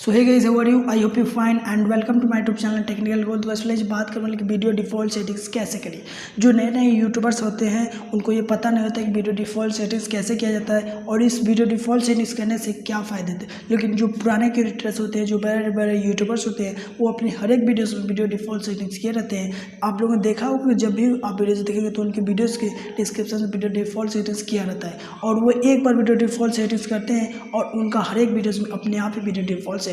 So hey guys, how are you? I hope you fine and welcome to my YouTube channel technical goal. तो बस बात करने वाले कि वीडियो डिफ़ॉल्ट सेटिंग्स कैसे करें। जो नए नए यूट्यूबर्स होते हैं उनको ये पता नहीं होता कि वीडियो डिफ़ॉल्ट सेटिंग्स कैसे किया जाता है और इस वीडियो डिफ़ॉल्ट सेटिंग्स करने से क्या फ़ायदे थे। लेकिन जो पुराने क्रिएटर्स होते हैं, जो बड़े बड़े यूट्यूबर्स होते हैं, वो अपनी हर एक वीडियोज़ में वीडियो डिफ़ॉल्ट सेटिंग्स किए रहते हैं। आप लोगों ने देखा होगा कि जब भी आप वीडियोज़ देखेंगे तो उनके वीडियोज़ के डिस्क्रिप्शन में वीडियो डिफ़ॉल्ट सेटिंग्स किया रहता है और वो एक बार वीडियो डिफ़ॉल्ट सेटिंग्स करते हैं और उनका हर एक वीडियोज़ में अपने आप ही वीडियो डिफ़ॉल्ट सेटिंग्स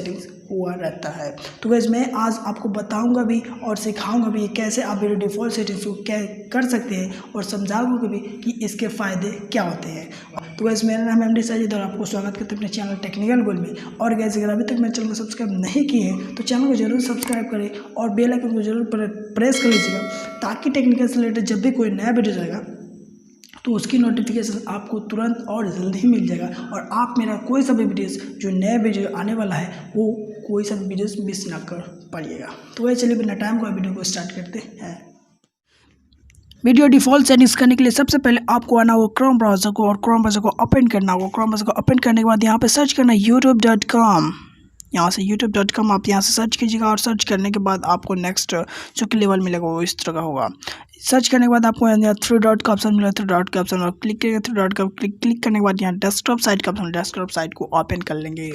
हुआ रहता है। तो गाइस मैं आज आपको बताऊंगा भी और सिखाऊंगा भी कैसे आप वीडियो डिफ़ॉल्ट सेटिंग्स को क्या कर सकते हैं और समझाऊंगा भी कि इसके फ़ायदे क्या होते हैं। तो गाइस मेरा नाम है साजिद और आपको स्वागत करते हैं अपने चैनल टेक्निकल गोल में। और गाइस अगर अभी तक मेरे चैनल को सब्सक्राइब नहीं किए हैं तो चैनल को जरूर सब्सक्राइब करें और बेल आइकन को जरूर प्रेस कर लीजिएगा ताकि टेक्निकल से रिलेटेड जब भी कोई नया वीडियो जाएगा तो उसकी नोटिफिकेशन आपको तुरंत और जल्दी मिल जाएगा और आप मेरा कोई सा भी वीडियोस जो नया वीडियो आने वाला है वो कोई सा वीडियोस मिस ना कर पाइएगा। तो वही चलिए बिना टाइम को वीडियो को स्टार्ट करते हैं। वीडियो डिफ़ॉल्ट सेटिंग्स करने के लिए सबसे पहले आपको आना होगा क्रोम ब्राउज़र को और क्रोम ब्राउज़र को ओपन करना होगा। क्रोम ब्राउज़र को ओपन करने के बाद यहाँ पे सर्च करना youtube.com। यहाँ से youtube.com आप यहाँ से सर्च कीजिएगा और सर्च करने के बाद आपको नेक्स्ट जो कि लेवल मिलेगा वो इस तरह का होगा। सर्च करने के बाद आपको यहाँ थ्री डॉट का ऑप्शन मिलेगा, थ्री डॉट का ऑप्शन और क्लिक करेंगे। थ्री डॉट का क्लिक करने के बाद यहाँ डेस्कटॉप साइट का ऑप्शन, डेस्कटॉप साइट को ओपन कर लेंगे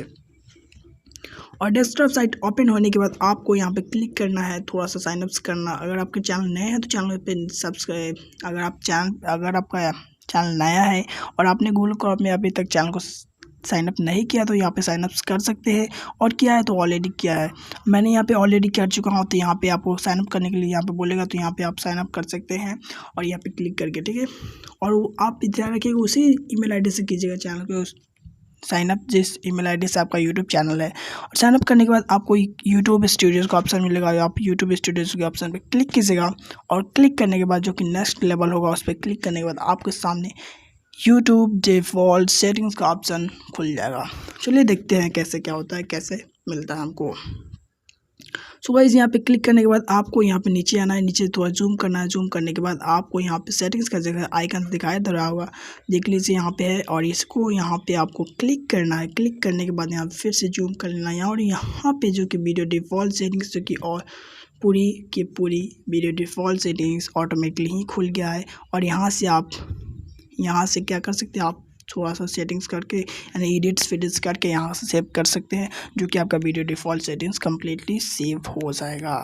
और डेस्कटॉप साइट ओपन होने के बाद आपको यहाँ पे क्लिक करना है, थोड़ा सा साइन अप्स करना। अगर आपके चैनल नए हैं तो चैनल पे सब्सक्राइब, अगर आपका चैनल नया है और आपने गूगल क्रोम में अभी तक चैनल को साइन अप नहीं किया तो यहाँ पे साइन अप कर सकते हैं और किया है तो ऑलरेडी किया है। मैंने यहाँ पे ऑलरेडी कर चुका हूँ तो यहाँ पे आपको साइन अप करने के लिए यहाँ पे बोलेगा तो यहाँ पे आप साइन अप कर सकते हैं और यहाँ पे क्लिक करके, ठीक है। और आप ध्यान रखिएगा उसी ईमेल आईडी से कीजिएगा चैनल पे साइन अप जिस ईमेल आईडी से आपका यूट्यूब चैनल है। और साइन अप करने के बाद आपको यूट्यूब स्टूडियोज़ का ऑप्शन मिलेगा, आप यूट्यूब स्टूडियोज़ के ऑप्शन पे क्लिक कीजिएगा और क्लिक करने के बाद जो कि नेक्स्ट लेवल होगा उस पर क्लिक करने के बाद आपके सामने यूट्यूब डिफ़ॉल्ट सेटिंग्स का ऑप्शन खुल जाएगा। चलिए देखते हैं कैसे क्या होता है, कैसे मिलता है हमको। सो गाइस यहाँ पे क्लिक करने के बाद आपको यहाँ पे नीचे आना है, नीचे थोड़ा जूम करना है। जूम करने के बाद आपको यहाँ पे सेटिंग्स का जगह आइकन दिखाई दे रहा होगा, देख लीजिए यहाँ पे है और इसको यहाँ पे आपको क्लिक करना है। क्लिक करने के बाद यहाँ फिर से जूम कर लेना है और यहाँ पे जो कि वीडियो डिफ़ॉल्ट सेटिंग्स जो कि और पूरी की पूरी वीडियो डिफ़ॉल्ट सेटिंग्स ऑटोमेटिकली ही खुल गया है। और यहाँ से क्या कर सकते हैं, आप थोड़ा सा सेटिंग्स करके यानी एडिट्स फिडिट्स करके यहाँ से सेव कर सकते हैं जो कि आपका video default settings completely save हो जाएगा।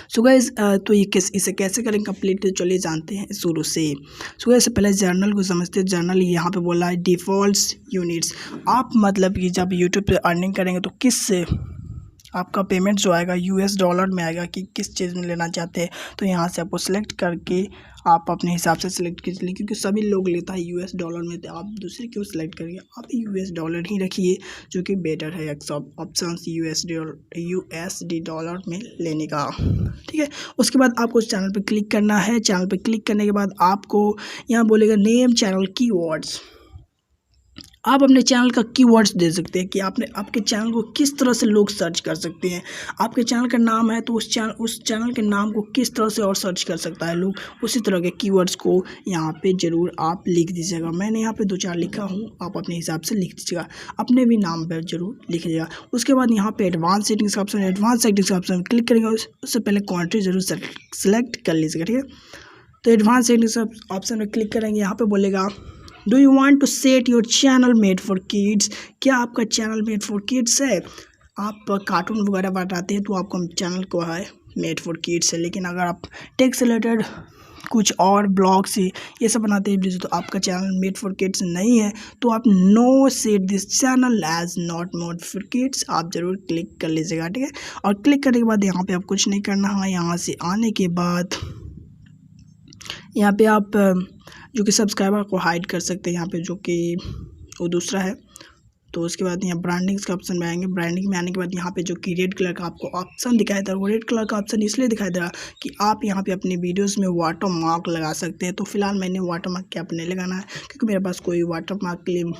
सो गाइस तो ये इसे कैसे करें कम्प्लीटली, चलिए जानते हैं शुरू से। सो गाइस पहले जर्नल को समझते हैं। जर्नल यहाँ पे बोला है डिफ़ॉल्ट यूनिट्स। आप मतलब कि जब यूट्यूब पे अर्निंग करेंगे तो किस से आपका पेमेंट जो आएगा यूएस डॉलर में आएगा कि किस चीज़ में लेना चाहते हैं। तो यहाँ से आपको सेलेक्ट करके आप अपने हिसाब से सिलेक्ट कीजिए क्योंकि सभी लोग लेता है यूएस डॉलर में, तो आप दूसरे क्यों सिलेक्ट करिए, आप यूएस डॉलर ही रखिए जो कि बेटर है ऑप्शन यूएसडी डॉलर में लेने का, ठीक है। उसके बाद आपको उस चैनल पर क्लिक करना है। चैनल पर क्लिक करने के बाद आपको यहाँ बोलेगा नेम चैनल कीवर्ड्स। आप अपने चैनल का कीवर्ड्स दे सकते हैं कि आपके चैनल को किस तरह से लोग सर्च कर सकते हैं। आपके चैनल का नाम है तो उस चैनल के नाम को किस तरह से और सर्च कर सकता है लोग, उसी तरह के कीवर्ड्स को यहाँ पे ज़रूर आप लिख दीजिएगा। मैंने यहाँ पे 2-4 लिखा हूँ, आप अपने हिसाब से लिख दीजिएगा, अपने भी नाम पर जरूर लिख लीजिएगा। उसके बाद यहाँ पे एडवांस सेटिंग्स का ऑप्शन है, एडवांस सेटिंग्स का ऑप्शन क्लिक करेंगे। उससे पहले कंट्री जरूर सेलेक्ट कर लीजिएगा, ठीक है। तो एडवांस सेटिंग्स ऑप्शन में क्लिक करेंगे। यहाँ पर बोलेगा do you want to set your channel made for kids. क्या आपका चैनल मेड फॉर किड्स है? आप कार्टून वगैरह बनाते हैं तो आपका चैनल को है मेड फॉर किड्स है। लेकिन अगर आप टेक से रिलेटेड कुछ और ब्लॉग्स ये सब बनाते हैं तो आपका चैनल मेड फॉर किड्स नहीं है तो आप no set this channel as not made for kids आप ज़रूर क्लिक कर लीजिएगा, ठीक है। और क्लिक करने के बाद यहाँ पे आप कुछ नहीं करना है। यहाँ से आने के बाद यहाँ पे आप जो कि सब्सक्राइबर को हाइड कर सकते हैं, यहाँ पे जो कि वो दूसरा है। तो उसके बाद यहाँ ब्रांडिंग्स का ऑप्शन में आएंगे। ब्रांडिंग में आने के बाद यहाँ पे जो कि रेड कलर का आपको ऑप्शन दिखाई दे रहा है, वो रेड कलर का ऑप्शन इसलिए दिखाई दे रहा कि आप यहाँ पे अपने वीडियोस में वाटर मार्क लगा सकते हैं। तो फिलहाल मैंने वाटर मार्क क्या नहीं लगाना है क्योंकि मेरे पास कोई वाटर मार्क के लिए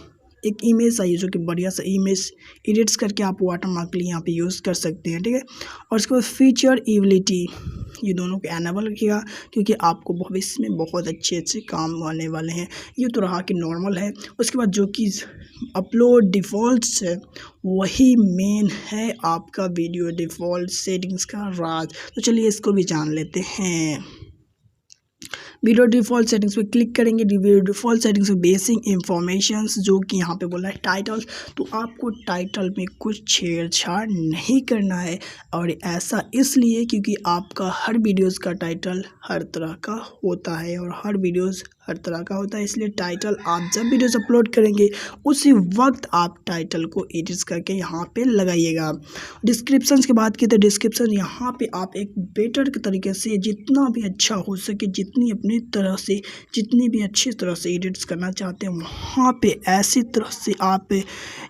एक इमेज आई जो कि बढ़िया सा इमेज एडिट्स करके आप वाटरमार्क लिए यहाँ पे यूज़ कर सकते हैं, ठीक है। और उसके बाद फीचर एबिलिटी, ये दोनों को एनेबल रखिएगा क्योंकि आपको भविष्य में बहुत अच्छे काम आने वाले हैं। ये तो रहा कि नॉर्मल है। उसके बाद जो कि अपलोड डिफ़ॉल्ट्स है वही मेन है आपका वीडियो डिफ़ॉल्ट सेटिंग्स का राज। तो चलिए इसको भी जान लेते हैं। वीडियो डिफ़ॉल्ट सेटिंग्स पे क्लिक करेंगे। वीडियो डिफ़ॉल्ट सेटिंग्स में बेसिक इंफॉर्मेशंस जो कि यहाँ पे बोला है टाइटल, तो आपको टाइटल में कुछ छेड़छाड़ नहीं करना है। और ऐसा इसलिए क्योंकि आपका हर वीडियोस का टाइटल हर तरह का होता है और हर वीडियोस हर तरह का होता है, इसलिए टाइटल आप जब वीडियोस अपलोड करेंगे उसी वक्त आप टाइटल को एडिट करके यहाँ पे लगाइएगा। डिस्क्रिप्शन की बात की तो डिस्क्रिप्शन यहाँ पे आप एक बेटर तरीके से जितना भी अच्छा हो सके, जितनी अपनी तरह से जितनी भी अच्छी तरह से एडिट्स करना चाहते हैं वहाँ पे ऐसी तरह से आप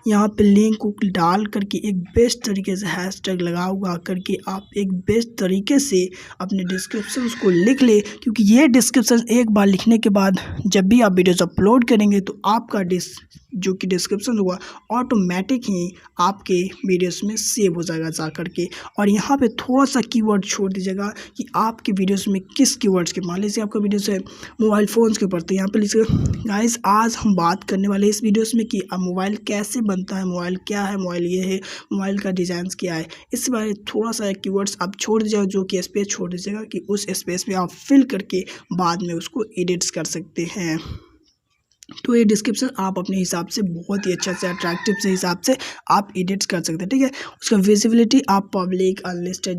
यहाँ पे लिंक को डाल करके एक बेस्ट तरीके से हैशटैग लगा करके आप एक बेस्ट तरीके से अपने डिस्क्रिप्शन को लिख ले, क्योंकि ये डिस्क्रिप्शन एक बार लिखने के बाद जब भी आप वीडियोस अपलोड करेंगे तो आपका जो कि डिस्क्रिप्शन होगा ऑटोमेटिक ही आपके वीडियोस में सेव हो जाएगा जा करके। और यहाँ पे थोड़ा सा कीवर्ड छोड़ दीजिएगा कि आपके वीडियोस में किस कीवर्ड्स के, मान लीजिए आपका वीडियोस है मोबाइल फ़ोन्स के ऊपर, तो यहाँ पे लिखिएगा गाइस आज हम बात करने वाले इस वीडियोस में कि मोबाइल कैसे बनता है, मोबाइल क्या है, मोबाइल ये है, मोबाइल का डिज़ाइन क्या है। इस बारे थोड़ा सा कीवर्ड्स आप छोड़ दीजिएगा, जो कि स्पेस छोड़ दीजिएगा कि उस स्पेस में आप फिल करके बाद में उसको एडिट्स कर सकते हैं। तो ये डिस्क्रिप्शन आप अपने हिसाब से बहुत ही अच्छा से अट्रैक्टिव से हिसाब से आप एडिट्स कर सकते हैं, ठीक है। उसका विजिबिलिटी आप पब्लिक अनलिस्टेड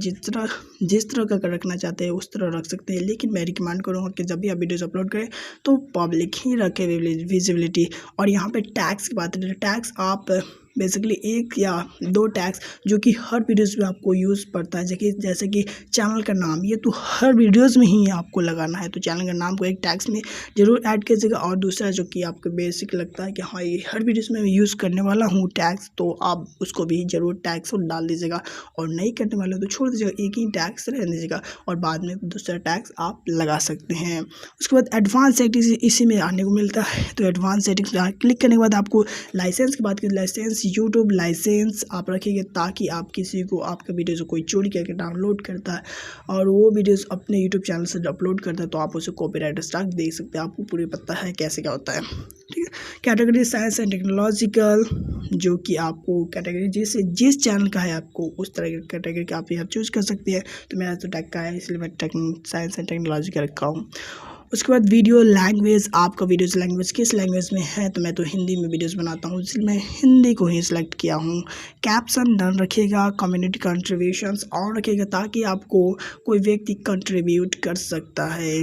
जिस तरह का रखना चाहते हैं उस तरह रख सकते हैं, लेकिन मैं रिकमेंड करूँगा कि जब भी आप वीडियोस अपलोड करें तो पब्लिक ही रखें विजिबिलिटी। और यहाँ पे टैग्स की बात है, टैग्स आप बेसिकली 1 या 2 टैग्स जो कि हर वीडियोस में आपको यूज़ पड़ता है, जैसे कि चैनल का नाम, ये तो हर वीडियोस में ही आपको लगाना है, तो चैनल का नाम को एक टैग्स में ज़रूर ऐड कीजिएगा। और दूसरा जो कि आपको बेसिक लगता है कि हाँ ये हर वीडियोस में यूज़ करने वाला हूँ टैग्स, तो आप उसको भी ज़रूर टैग्स को डाल दीजिएगा। और नहीं करने वाले तो छोड़ दीजिएगा, एक ही टैग्स रहने दीजिएगा और बाद में दूसरा टैग्स आप लगा सकते हैं। उसके बाद एडवांस सेटिंग्स इसी में आने को मिलता है, तो एडवांस सेटिंग्स क्लिक करने के बाद आपको लाइसेंस की बात करें, लाइसेंस यूट्यूब लाइसेंस आप रखिएगा ताकि आप किसी को आपका वीडियो से कोई चोरी करके डाउनलोड करता है और वो वीडियोस अपने यूट्यूब चैनल से अपलोड करता है तो आप उसे कॉपीराइट स्ट्राइक दे सकते हैं। आपको पूरी पता है कैसे क्या होता है, ठीक है। कैटेगरी साइंस एंड टेक्नोलॉजिकल, जो कि आपको कैटेगरी जिस चैनल का है आपको उस तरह की कैटेगरी का आप चूज़ कर सकते हैं। तो मेरा तो टेक का है इसलिए मैं साइंस एंड टेक्नोलॉजी का रखा हूँ। उसके बाद वीडियो लैंग्वेज, आपका वीडियोस लैंग्वेज किस लैंग्वेज में है, तो मैं तो हिंदी में वीडियोस बनाता हूँ इसलिए मैं हिंदी को ही सिलेक्ट किया हूँ। कैप्शन डन रखिएगा, कम्युनिटी कंट्रीब्यूशंस ऑन रखिएगा ताकि आपको कोई व्यक्ति कंट्रीब्यूट कर सकता है,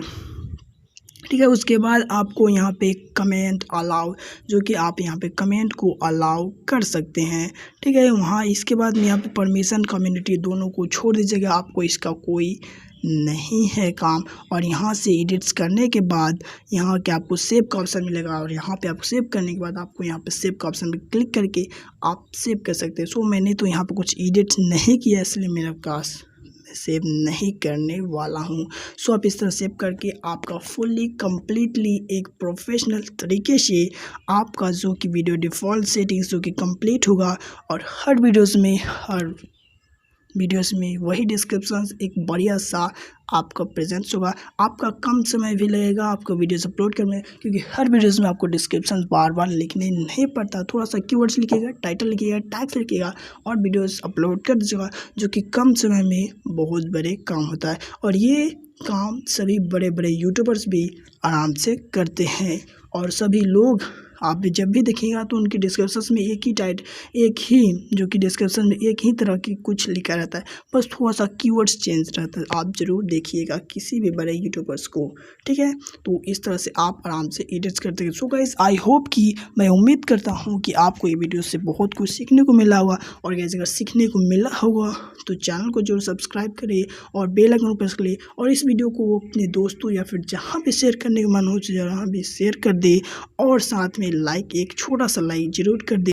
ठीक है। उसके बाद आपको यहाँ पे कमेंट अलाउ, जो कि आप यहाँ पे कमेंट को अलाउ कर सकते हैं, ठीक है। वहाँ इसके बाद में यहाँ पे परमिशन कम्युनिटी दोनों को छोड़ दीजिएगा, आपको इसका कोई नहीं है काम। और यहाँ से एडिट्स करने के बाद यहाँ के आपको सेव का ऑप्शन मिलेगा और यहाँ पे आपको सेव करने के बाद आपको यहाँ पे सेव का ऑप्शन पे क्लिक करके आप सेव कर सकते हैं। सो मैंने तो यहाँ पे कुछ एडिट्स नहीं किया इसलिए मेरा पास सेव नहीं करने वाला हूँ। सो आप इस तरह सेव करके आपका फुल्ली कम्प्लीटली एक प्रोफेशनल तरीके से आपका जो कि वीडियो डिफ़ॉल्ट सेटिंग्स जो कि कंप्लीट होगा और हर वीडियोस में वही डिस्क्रिप्शन एक बढ़िया सा आपका प्रेजेंस होगा। आपका कम समय भी लगेगा आपको वीडियोस अपलोड करने में, क्योंकि हर वीडियोस में आपको डिस्क्रिप्शन बार बार लिखने नहीं पड़ता। थोड़ा सा कीवर्ड्स लिखिएगा, टाइटल लिखिएगा, टैग्स लिखिएगा और वीडियोस अपलोड कर दीजिएगा, जो कि कम समय में बहुत बड़े काम होता है। और ये काम सभी बड़े बड़े यूट्यूबर्स भी आराम से करते हैं और सभी लोग आप जब भी देखिएगा तो उनके डिस्क्रिप्शन में एक ही जो कि डिस्क्रिप्शन में एक ही तरह की कुछ लिखा रहता है, बस थोड़ा सा कीवर्ड्स चेंज रहता है। आप ज़रूर देखिएगा किसी भी बड़े यूट्यूबर्स को, ठीक है। तो इस तरह से आप आराम से एडिट्स करते हैं। सो गाइस आई होप कि मैं उम्मीद करता हूँ कि आपको ये वीडियो से बहुत कुछ सीखने को मिला होगा। और गाइस अगर सीखने को मिला होगा तो चैनल को जरूर सब्सक्राइब करें और बेल आइकन प्रेस करें और इस वीडियो को अपने दोस्तों या फिर जहाँ भी शेयर करने का मन हो जहाँ भी शेयर कर दे और साथ में लाइक, एक छोटा सा लाइक जरूर कर दे।